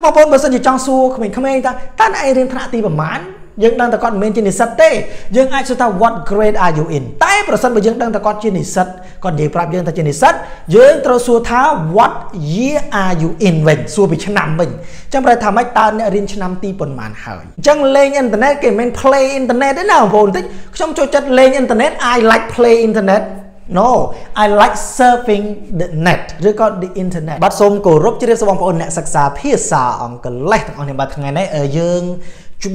បងប្អូនបើសិនជាចង់សួរក្មេងៗតើអ្នកឯងរៀនថ្នាក់ទីប្រមាណយើងដឹងតែគាត់មិនមែនជានិស្សិតទេយើងអាចសួរថា what grade are you in តែប្រសិនបើយើងដឹងតែគាត់ជានិស្សិតគាត់និយាយប្រាប់យើងថាជានិស្សិតយើងត្រូវសួរថា what year are you in វិញសួរពីឆ្នាំវិញអញ្ចឹងប្រែថាម៉េចតើអ្នករៀនឆ្នាំទីប៉ុន្មានហើយអញ្ចឹងលេងអ៊ីនធឺណិតគេមិនមែន play អ៊ីនធឺណិតទេណាបងប្អូនតិចខ្ញុំចូលចិត្តលេងអ៊ីនធឺណិត I like play internet No I like surfing the net ឬក៏ the internet បាទសូមគោរពជ្រាបសួរបងប្អូនអ្នកសិក្សាភាសាអង់គ្លេសទាំងអស់គ្នាបាទថ្ងៃនេះយើង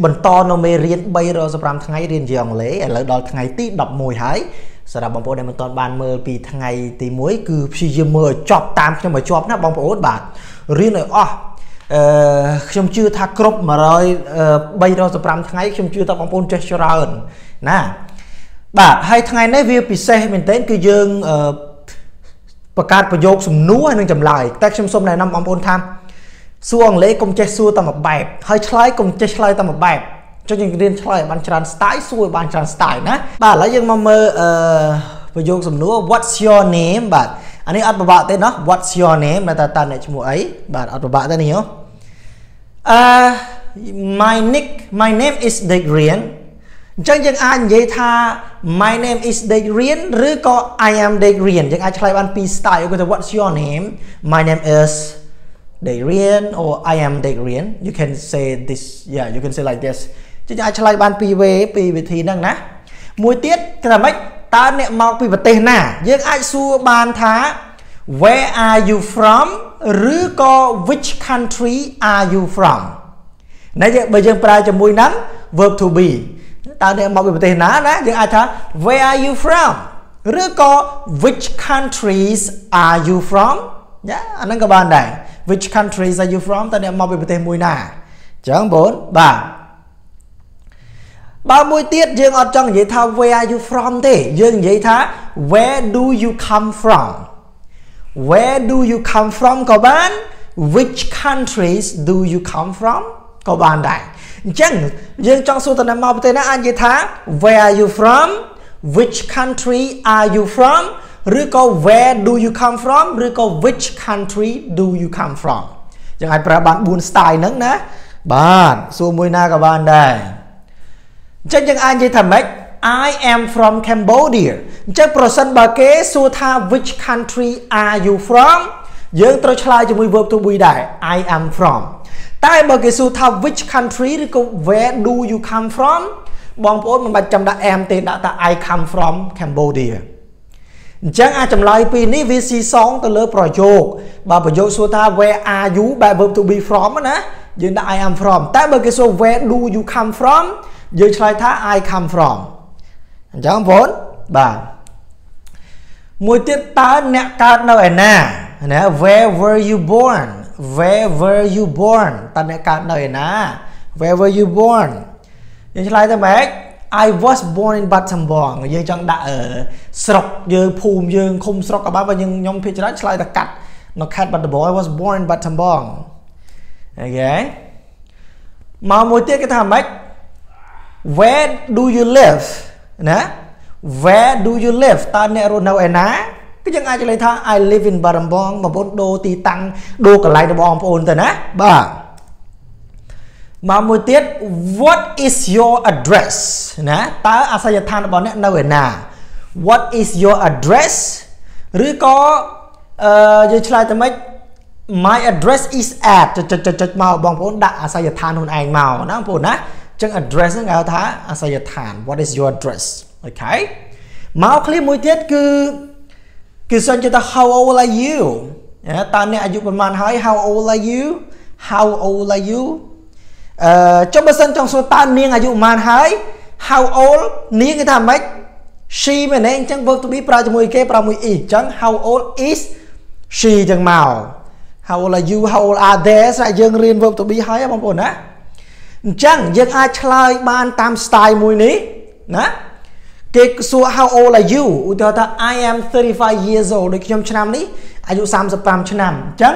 បន្តនៅមេរៀន315ថ្ងៃរៀនជាអង់គ្លេសឥឡូវដល់ថ្ងៃទី11ហើយសម្រាប់បងប្អូនដែលមិនទាន់បានមើលពីថ្ងៃទី1គឺព្យាយាមមើលឲ្យចប់តាមខ្ញុំឲ្យជាប់ណាបងប្អូនបាទរៀនឲ្យអស់ខ្ញុំជឿថាគ្រប់315ថ្ងៃខ្ញុំជឿថាបងប្អូនចេះច្រើនណាបាទហើយថ្ងៃនេះវាពិសេសមែនទែនគឺយើងបង្កើតប្រយោគសំណួរហើយនឹងចម្លើយតែខ្ញុំសូមណែនាំបងប្អូនថាសួរអង់គ្លេសកុំចេះសួរតែមួយបែបហើយឆ្លើយកុំចេះឆ្លើយតែមួយបែបចុះយើងរៀនឆ្លើយឲ្យបានច្រើន style សួរឲ្យបានច្រើន style ណាបាទឥឡូវយើងមកមើលប្រយោគសំណួរ What's your name បាទអានេះអត់ពិបាកទេណោះ What's your name តែតើអ្នកឈ្មោះអីបាទអត់ពិបាកទេនេះហ៎my name is Dek Rean អញ្ចឹងយើងអាចនិយាយថា my name is Dek Rean ឬក៏ I am Dek Rean យើងអាចឆ្លើយបានពីរ style គឺថា What's your name my name is Dek Rean or I am Dek Rean you can say this yeah you can say like this យើងអាចឆ្លើយបានពីរវិធីហ្នឹងណាមួយទៀតគឺថាម៉េចតើអ្នកមកពីប្រទេសណាយើងអាចសួរបានថា where are you from ឬក៏ which country are you from ណាបើយើងប្រើជាមួយនឹង verb to be តើអ្នកមកពីប្រទេសណាណាយើងអាចថា where are you from ឬក៏ which countries are you from យ៉ាអាហ្នឹងក៏បានដែរ which countries are you from តើអ្នកមកពីប្រទេសមួយណាអញ្ចឹងបងបាទបើមួយទៀតយើងអត់ចង់និយាយថា where are you from ទេយើងនិយាយថា where do you come from where do you come from ក៏បាន which countries do you come from ក៏បានដែរអញ្ចឹងយើងចង់សួរតើអ្នកមកប្រទេសណាអាចនិយាយថា where are you from which country are you from ឬក៏ where do you come from ឬក៏ which country do you come from យើងអាចប្រើបាន4 style ហ្នឹងណាបាទសួរមួយណាក៏បានដែរអញ្ចឹងយើងអាចនិយាយថាម៉េច I am from Cambodia អញ្ចឹងប្រសិនបើគេសួរថា which country are you from យើងត្រូវឆ្លើយជាមួយ verb to be ដែរ I am from តែបើគេសួរថា which country ឬក៏ where do you come from បងប្អូនមិនបាច់ចាំដាក់ am ទេដាក់ថា I come from Cambodia អញ្ចឹងអាចចម្លើយពីនេះវាស៊ីសងទៅលើប្រយោគបើប្រយោគសួរថា where are you បែប verb to be from ណាយើងដាក់ I am from តែបើគេសួរ where do you come from យើងឆ្លើយថា I come from អញ្ចឹងបងប្អូនបាទមួយទៀតតើអ្នកកើតនៅឯណាណា where were you born where were you born តើអ្នកកើតនៅឯណា where were you born យើងឆ្លើយទៅម៉េច I was born in Battambang យើងចង់ដាក់ស្រុកយើងភូមិយើងឃុំស្រុកក៏បានបើខ្ញុំភាគច្រើនឆ្លើយតែកាត់នៅខេត្តបាត់ដំបង I was born in Battambang អូខេមកមួយទៀតគេថាម៉េច where do you live ណា where do you live តើអ្នករស់នៅឯណាគឺយើងអាចឆ្លើយថា I live in Battambang បងប្អូនដូរទីតាំងដូរកន្លែងរបស់បងប្អូនទៅណាបាទមកមួយទៀត what is your address ណាតើអាសយដ្ឋានរបស់អ្នកនៅឯណា what is your address ឬក៏យើងឆ្លើយទៅម៉េច my address is at ចុចមកបងប្អូនដាក់អាសយដ្ឋានខ្លួនឯងមកណាបងប្អូនណាអញ្ចឹង address ហ្នឹងគេហៅថាអាសយដ្ឋាន what is your address អូខេមកឃ្លាមួយទៀតគឺសញ្ជថា how old are you តើអ្នកអាយុប៉ុន្មានហើយ how old are you how old are you ចុះបើសិនចង់សួរតើនាងអាយុប៉ុន្មានហើយ how old នាងគេថាម៉េច she មែនទេអញ្ចឹង verb to be ប្រើជាមួយគេប្រើមួយ is អញ្ចឹង how old is she អញ្ចឹងមក how old are you how old are they ស្រាប់យើងរៀន verb to be ហើយបងប្អូនណាអញ្ចឹងយើងអាចឆ្លើយបានតាម style មួយនេះណាគេសួរ how old are you ឧទាហរណ៍ថា I am 35 years old ដូចខ្ញុំឆ្នាំនេះអាយុ35ឆ្នាំអញ្ចឹង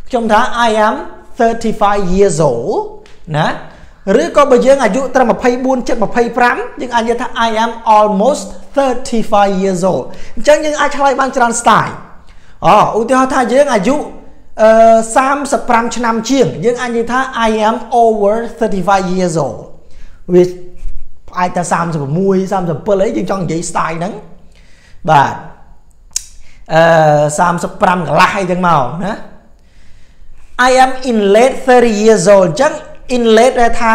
ខ្ញុំថា I am 35 years old ណាឬក៏បើយើងអាយុត្រឹម24 ជិត25យើងអាចនិយាយថា I am almost 35 years old អញ្ចឹងយើងអាចឆ្លើយបានច្រើន style ឧទាហរណ៍ថាយើងអាយុ 35 ឆ្នាំជាងយើងអាចនិយាយថា I am over 35 years old វាអាចថា36 37អីយើងចង់និយាយ style ហ្នឹងបាទ35កន្លះអីចឹងមកណា I am in late 30 years old អញ្ចឹង in late ដែលថា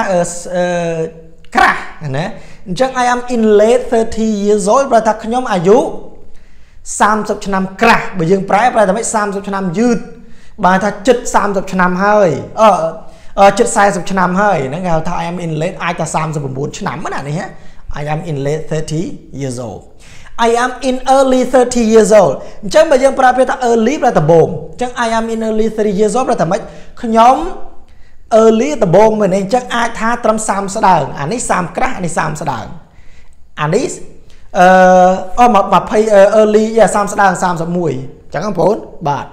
ក្រាស់ណាអញ្ចឹង I am in late 30 years old ប្រែថាខ្ញុំអាយុ30 ឆ្នាំក្រាស់បើយើងប្រែថាម៉េច30 ឆ្នាំយឺតបើថាជិត30 ឆ្នាំហើយជិត40 ឆ្នាំហើយហ្នឹងគេហៅថា I am in late អាចថា39 ឆ្នាំណានេះ I am in late 30 years old I am in early 30 years old អញ្ចឹងបើយើងប្រើពាក្យថា early ប្រែដំបូងអញ្ចឹង I am in early 30 years old ប្រែថាម៉េចខ្ញុំ early ដំបូងមែនទេអញ្ចឹងអាចថាត្រឹម30ស្ដើងអានេះ30ក្រាស់អានេះ30ស្ដើងអានេះ20 early 30ស្ដើង31អញ្ចឹងបងប្អូនបាទ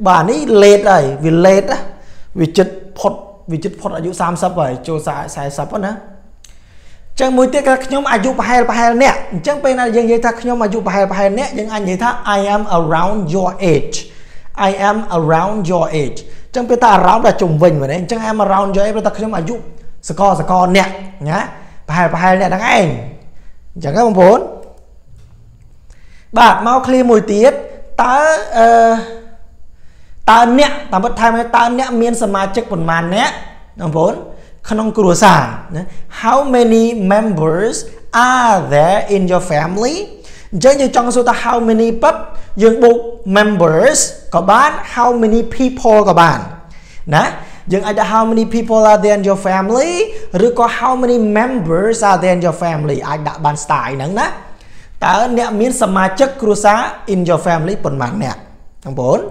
អានេះ late ហើយវា late វាជិតផុតអាយុ30ហើយចូល40ហ្នឹងណាចឹងមួយទៀតគឺខ្ញុំអាយុប្រហែលអ្នកអញ្ចឹងពេលណាយើងនិយាយថាខ្ញុំអាយុប្រហែលអ្នកយើងអាចនិយាយថា I am around your age I am around your age ចឹងពេលថា around ដល់ជុំវិញមែនទេអញ្ចឹង I am around your age ព្រោះថាខ្ញុំអាយុសកអ្នកណាប្រហែលអ្នកហ្នឹងឯងអញ្ចឹងបងប្អូនបាទមក clear មួយទៀតតើអ្នកតាមពិតថាតើអ្នកមានសមាជិកប៉ុន្មានអ្នកបងប្អូនក្នុងគ្រួសារណា How many members are there in your family អញ្ចឹងយើងចង់សួរថា how many ប៉បយើងបូក members ក៏បាន how many people ក៏បានណាយើងអាចថា how many people are there in your family ឬក៏ how many members are there in your family អាចដាក់បាន style ហ្នឹងណាតើអ្នកមានសមាជិកគ្រួសារ in your family ប៉ុន្មានអ្នកបងប្អូន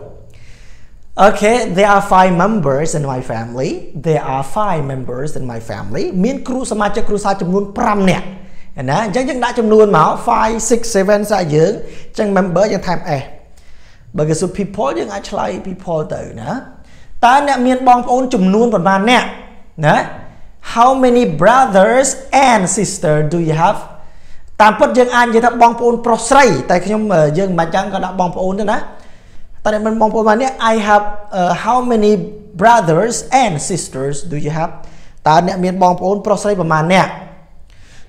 Okay, there are 5 members in my family. There are 5 members in my family. មានគ្រូសមាជិកគ្រួសារចំនួន5នាក់ណាអញ្ចឹងយើងដាក់ចំនួនមក5 6 7ស្អាយើងអញ្ចឹង member យើងថែម s បើគេសួរ people យើងអាចឆ្លើយ people ទៅណាតើអ្នកមានបងប្អូនចំនួនប៉ុន្មានអ្នកណា How many brothers and sisters do you have តាមពិតយើងអាចនិយាយថាបងប្អូនប្រុសស្រីតែខ្ញុំយើងមិនចាំក៏ដាក់បងប្អូនទៅណាតើអ្នកមានបងប្អូនប៉ុន្មានអ្នក I have how many brothers and sisters do you have តើអ្នកមានបងប្អូនប្រុសស្រីប៉ុន្មានអ្នក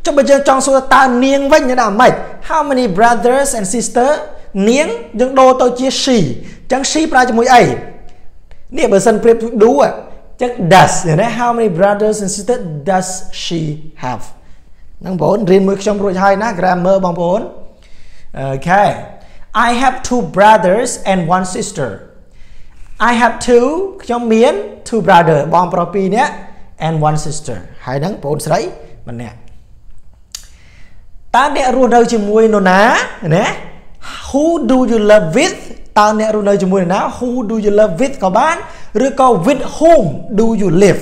ចុះបើយើងចង់សួរតើនាងវិញណាម៉េច How many brothers and sisters នាងយើងដូរទៅជា she អញ្ចឹង she ប្រើជាមួយអីនេះបើសិនប្រៀប do អញ្ចឹង does ណា How many brothers and sisters does she have ហ្នឹងបងប្អូនរៀនមួយខ្ញុំរួចហើយណា grammar បងប្អូន Okay I have 2 brothers and 1 sister I have 2ខ្ញុំមាន 2 brother បងប្រុស2នាក់ and 1 sister ហើយហ្នឹងបងប្អូនស្រីម្នាក់តើអ្នករស់នៅជាមួយនរណាណា Who do you live with តើអ្នករស់នៅជាមួយនរណា Who do you live with ក៏បានឬក៏ with whom do you live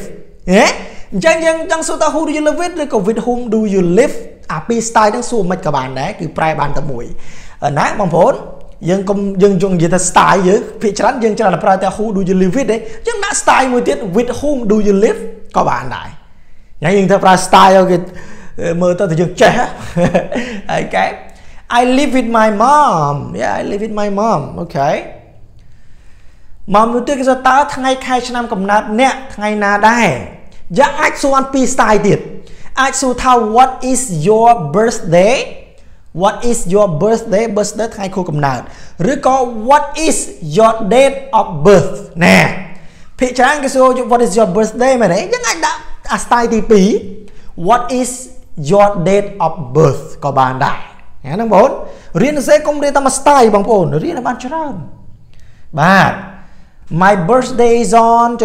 ណាអញ្ចឹងយើងចង់សួរតើ Who do you live with ឬក៏ with whom do you live អាពីរ style ហ្នឹងសួរមិនក៏បានដែរគឺប្រែបានតែមួយណាបងប្អូនយើងនិយាយថា style យើងភាគច្រើនយើងច្រើនប្រើតែ who do you live with ទេយើងដាក់ style មួយទៀត with whom do you live ក៏បានដែរយើងទៅប្រើ style គេមើលទៅយើងចេះហើយគេ I live with my mom yeah I live with my mom okay មកមួយទៀតគេថាតើថ្ងៃខែឆ្នាំកំណើតអ្នកថ្ងៃណាដែរយ៉ាងអាចសួរពី style ទៀតអាចសួរថា what is your birthday What is your birthday ថ្ងៃខួបកំណើតឬក៏ What is your date of birth ណែភាគច្រើនគេសួរ What is your birthday មែនទេយើងអាចដាក់អា style ទី2 What is your date of birth ក៏បានដែរហ្នឹងបងប្អូនរៀនសរសេរកុំរៀនតែមួយ style បងប្អូនរៀនឲ្យបានច្រើនបាទ My birthday is on ច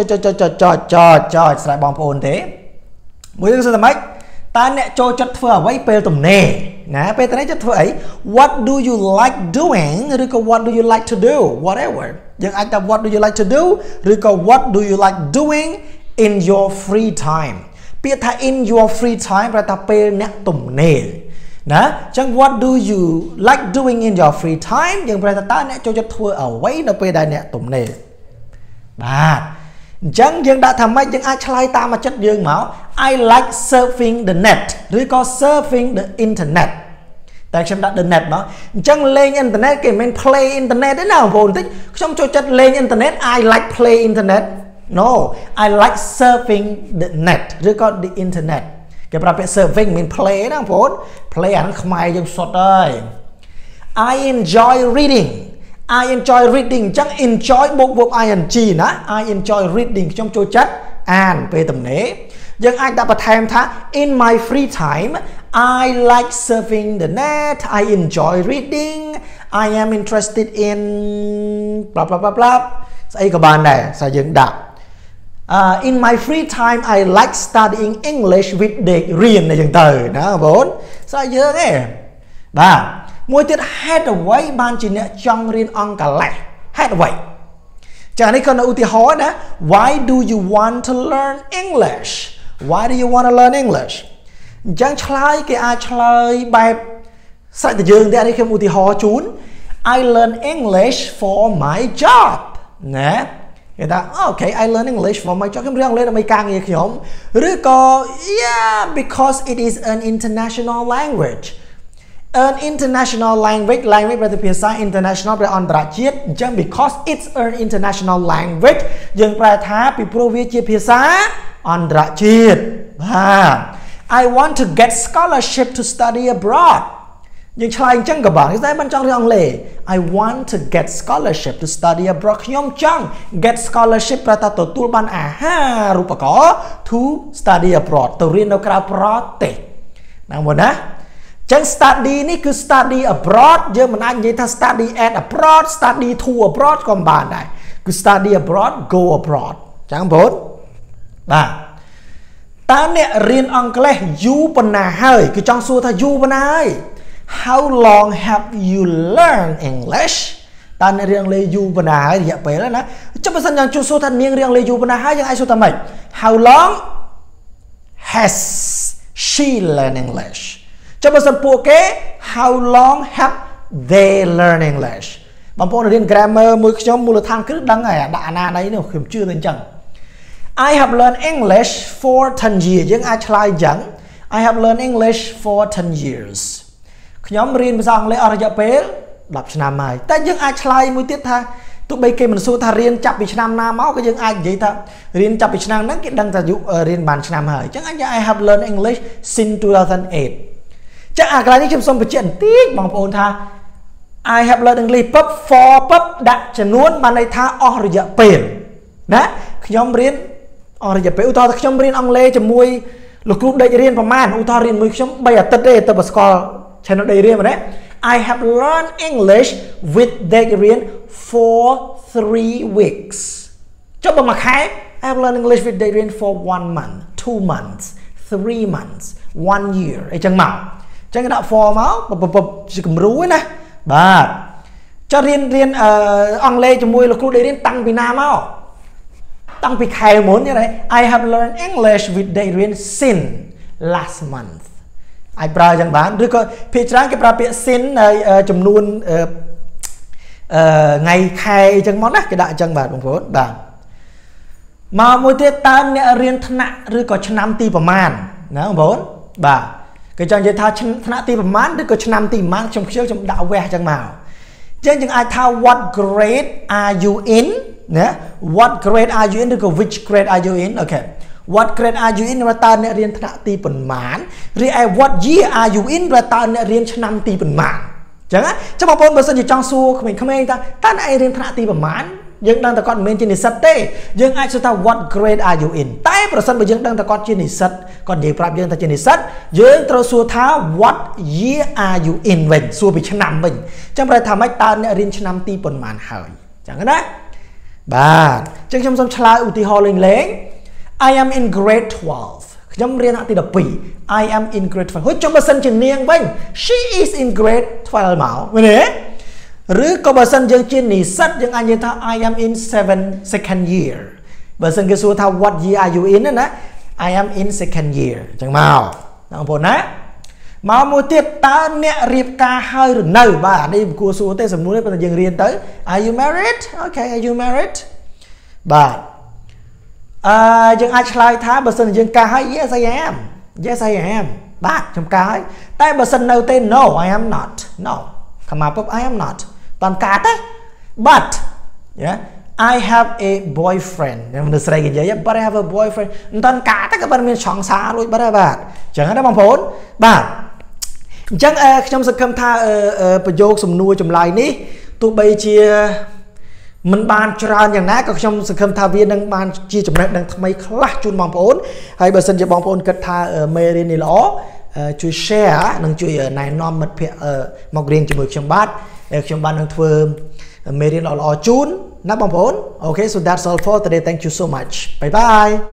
ស្រ័យបងប្អូនទេមួយយើងសួរថាម៉េចតើអ្នកចូលចិត្តធ្វើអ្វីពេលទំនេរណាពេលទំនេរចិត្តធ្វើអី What do you like doing ឬក៏ What do you like to do whatever យើងអាចថា What do you like to do ឬក៏ What do you like doing in your free time ពាក្យថា in your free time ប្រែថាពេលអ្នកទំនេរណាអញ្ចឹង What do you like doing in your free time យើងប្រែថាតើអ្នកចូលចិត្តធ្វើអ្វីនៅពេលដែលអ្នកទំនេរបាទអញ្ចឹងយើងដាក់ថាម៉េចយើងអាចឆ្លើយតាមចិត្តយើងមក I like surfing the net ឬក៏ surfing the internet តែខ្ញុំដាក់ the net មកអញ្ចឹងលេង internet គេមិន play internet ទេណាបងប្អូនតិចខ្ញុំចូលចិត្តលេង internet I like play internet no I like surfing the net ឬក៏ the internet គេប្រាប់ពាក្យ surfing មាន play ណាបងប្អូន play អាហ្នឹងខ្មែរយើងសុទ្ធហើយ I enjoy reading អញ្ចឹង enjoy បូក verb ing ណា I enjoy reading ខ្ញុំចូលចិត្តអានពេលទំនេរយើងអាចដាក់បន្ថែមថា in my free time I like surfing the net I enjoy reading I am interested in blah blah blah blah ស្អីក៏បានដែរសារយើងដាក់in my free time I like studying English with Dek Rean អញ្ចឹងទៅណាបងប្អូនសារយើងឯងបាទមួយទៀតហេតុអ្វីបានជាអ្នកចង់រៀនអង់គ្លេសហេតុអ្វីចានេះក៏នៅឧទាហរណ៍ណា Why do you want to learn English Why do you want to learn English អញ្ចឹងឆ្លើយគេអាចឆ្លើយបែបសាច់តែយើងតែនេះខ្ញុំឧទាហរណ៍ជូន I learn English for my job ណាគេថា Okay I learn English for my job ខ្ញុំរៀនអង់គ្លេសដើម្បីការងារខ្ញុំឬក៏ Yeah because it is an international language an international language ប្រតិភាសា international ប្រអន្តរជាតិអញ្ចឹង because it's an international language យើងប្រែថាពីព្រោះវាជាភាសាអន្តរជាតិបាទ I want to get scholarship to study abroad យើងឆ្លើយអញ្ចឹងក៏បានតែមិនចង់រៀនអង់គ្លេស I want to get scholarship to study abroad ខ្ញុំចង់ get scholarship ប្រថាទទួលបានអាហារូបករណ៍ to study abroad ទៅរៀននៅក្រៅប្រទេសណាមួយណាចឹង study នេះគឺ study abroad យើងមិនអាចនិយាយថា study at abroad study to abroad ក៏មិនបានដែរគឺ study abroad go abroad ចឹងបងប្អូនបាទតើអ្នករៀនអង់គ្លេសយូរប៉ុណ្ណាហើយគឺចង់សួរថាយូរប៉ុណ្ណាហើយ How long have you learned English តើអ្នករៀនអង់គ្លេសយូរប៉ុណ្ណាហើយរយៈពេលណាចុះបើសិនយើងសួរថានាងរៀនអង់គ្លេសយូរប៉ុណ្ណាហើយយើងអាចសួរថាម៉េច How long has she learned English ចុះបើសិនពួកគេ How long have they learned English បងប្អូនរៀន grammar មួយខ្ញុំមូលដ្ឋានគ្រឹះដឹងហើយដាក់អាណាណីនេះខ្ញុំជឿតែអញ្ចឹងI have learned English for 10 years យើងអាចឆ្លើយអញ្ចឹង I have learned English for 10 years ខ្ញុំរៀនភាសាអង់គ្លេសអស់រយៈពេល10ឆ្នាំហើយតែយើងអាចឆ្លើយមួយទៀតថាទោះបីគេមិនសួរថារៀនចាប់ពីឆ្នាំណាមកក៏យើងអាចនិយាយថារៀនចាប់ពីឆ្នាំហ្នឹងគេដឹងថារៀនបានឆ្នាំហើយអញ្ចឹងអាច I have learned English since 2008 ចឹងអាកន្លែងនេះខ្ញុំសូមបញ្ជាក់បន្តិចបងប្អូនថា I have learned English ពឹប for ពឹបដាក់ចំនួនបានន័យថាអស់រយៈពេលណាខ្ញុំរៀនអស់រយៈពេលឧទាហរណ៍ថាខ្ញុំរៀនអង់គ្លេសជាមួយលោកគ្រូដេករៀនប្រហែលឧទាហរណ៍រៀនមួយខ្ញុំ3អាទិត្យទេទៅបស្គាល់ channel ដេករៀនមែនទេ I have learned English with Dek Rean for 3 weeks ចុះបើមួយខែ I have learned English with Dek Rean for 1 month 2 months 3 months 1 year អីចឹងមកចឹងដាក់ for មកជាគំរូណាបាទចុះរៀនអង់គ្លេសជាមួយលោកគ្រូដេករៀនតាំងពីណាមកតាំងពីខែមុនទេ I have learned English with Dek Rean since last month អាចប្រើចឹងបានឬក៏ភាគច្រើនគេប្រើពាក្យ since ចំនួនថ្ងៃខែអញ្ចឹងមកណាគេដាក់អញ្ចឹងបាទបងប្អូនបាទមកមួយទៀតតើអ្នករៀនថ្នាក់ឬក៏ឆ្នាំទីប្រមាណណាបងប្អូនបាទគេចង់និយាយថាថ្នាក់ទីប្រមាណឬក៏ឆ្នាំទីប្រមាណខ្ញុំដាក់វះអញ្ចឹងមកអញ្ចឹងយើងអាចថា what grade are you in ណា what grade are you in ឬក៏ which grade are you in okay what grade are you in តើអ្នករៀនថ្នាក់ទីប៉ុន្មានឬឯ what year are you in តើអ្នករៀនឆ្នាំទីប៉ុន្មានអញ្ចឹងចាំបងប្អូនបើសិនជាចង់សួរក្មេងៗថាតើអ្នកឯងរៀនថ្នាក់ទីប៉ុន្មានយើងដឹងតែគាត់មិនមែនជានិស្សិតទេយើងអាចសួរថា what grade are you in តែប្រសិនបើយើងដឹងតែគាត់ជានិស្សិតគាត់និយាយប្រាប់យើងថាជានិស្សិតយើងត្រូវសួរថា what year are you in វិញសួរពីឆ្នាំវិញអញ្ចឹងប្រែថាម៉េចតើអ្នករៀនឆ្នាំទីប៉ុន្មានហើយអញ្ចឹងណាបាទអញ្ចឹងខ្ញុំសូមឆ្លើយឧទាហរណ៍លេងៗ I am in grade 12 ខ្ញុំរៀនថ្នាក់ទី12 I am in grade 12 ហូចចុះបើសិនជានាងវិញ she is in grade 12 មកមែនទេឬក៏បើសិនយើងជានិស្សិតយើងអាចនិយាយថា I am in 2nd year បើសិនគេសួរថា what year are you in ណា I am in 2nd year អញ្ចឹងមកបងប្អូនណាមកមួយទៀតតើអ្នករៀបការហើយឬនៅបាទនេះគួរសួរទេសំណួរនេះប៉ុន្តែយើងរៀនទៅ Are you married okay are you married បាទយើងអាចឆ្លើយថាបើសិនយើងការហើយ yes I am បាទខ្ញុំការហើយតែបើសិននៅទេ no I am not no ខំមកពុក I am not តន់ការទេ but yeah I have a boyfriend មនុស្សស្រីគេនិយាយ but I have a boyfriend មិនតន់ការទេក៏មិនមានឆងសាលួចបាត់ដែរបាទអញ្ចឹងណាបងប្អូនបាទអញ្ចឹងខ្ញុំសង្ឃឹមថាប្រយោគសំណួរចម្លើយនេះទោះបីជាមិនបានច្រើនយ៉ាងណាក៏ខ្ញុំសង្ឃឹមថាវានឹងបានជាចំណេះដឹងថ្មីខ្លះជូនបងប្អូនហើយបើសិនជាបងប្អូនគិតថាមេរៀននេះល្អជួយ share និងជួយណែនាំមិត្តភ័ក្តិមករៀនជាមួយខ្ញុំបាទខ្ញុំបាននឹងធ្វើមេរៀនល្អៗជូនណាបងប្អូន Okay so that's all for today thank you so much bye bye